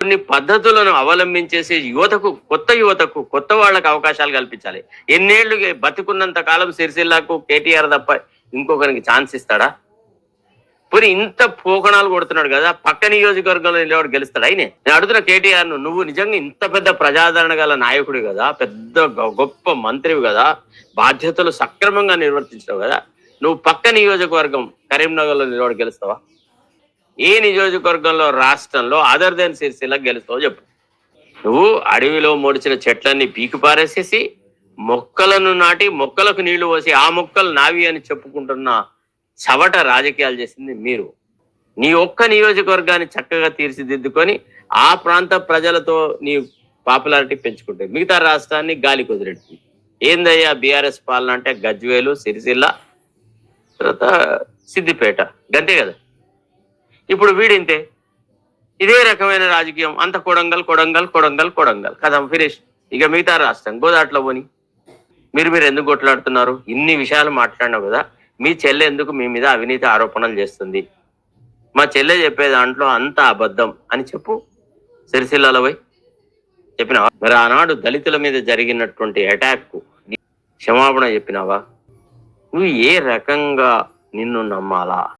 కొన్ని పద్ధతులను అవలంబించేసి యువతకు కొత్త వాళ్ళకు అవకాశాలు కల్పించాలి. ఎన్నేళ్లు బతికున్నంత కాలం సిరిసిల్లాకు కేటీఆర్ తప్ప ఇంకొకరికి ఛాన్స్ ఇస్తాడా? పోనీ ఇంత పోకణాలు కొడుతున్నాడు కదా, పక్క నియోజకవర్గంలో నిలబడి గెలుస్తాడు ఆయనే. నేను అడుగుతున్న కేటీఆర్ నువ్వు నిజంగా ఇంత పెద్ద ప్రజాదరణ గల నాయకుడు కదా, పెద్ద గొప్ప మంత్రివి కదా, బాధ్యతలు సక్రమంగా నిర్వర్తించావు కదా, నువ్వు పక్క నియోజకవర్గం కరీంనగర్లో నిలబడి గెలుస్తావా? ఏ నియోజకవర్గంలో రాష్ట్రంలో అదర్ దెన్ సిరిసిల్ల గెలుస్తావో చెప్పు. నువ్వు అడవిలో మొడిచిన చెట్లన్నీ పీకి పారేసేసి మొక్కలను నాటి మొక్కలకు నీళ్లు పోసి ఆ మొక్కలు నావి అని చెప్పుకుంటున్న చవట రాజకీయాలు చేసింది మీరు. నీ ఒక్క నియోజకవర్గాన్ని చక్కగా తీర్చిదిద్దుకొని ఆ ప్రాంత ప్రజలతో నీ పాపులారిటీ పెంచుకుంటే మిగతా రాష్ట్రాన్ని గాలి కుదిరెడుతుంది. ఏందయ్యా బీఆర్ఎస్ పాలన అంటే గజ్వేలు, సిరిసిల్ల, తర్వాత సిద్దిపేట, గంతే కదా. ఇప్పుడు వీడింతే ఇదే రకమైన రాజకీయం, అంత కొడంగల్ కొడంగల్ కొడంగల్ కొడంగల్ కదా, ఫినిష్. ఇక మిగతా రాష్ట్రం గోదాట్లో పోని. మీరు ఎందుకు కొట్లాడుతున్నారు? ఇన్ని విషయాలు మాట్లాడినావు కదా, మీ చెల్లె ఎందుకు మీ మీద అవినీతి ఆరోపణలు చేస్తుంది? మా చెల్లె చెప్పే దాంట్లో అంత అబద్ధం అని చెప్పు. సిరిసిల్లలో పోయి చెప్పినావా? మరి ఆనాడు దళితుల మీద జరిగినటువంటి అటాక్ కు క్షమాపణ చెప్పినావా? నువ్వు ఏ రకంగా నిన్ను నమ్మాలా?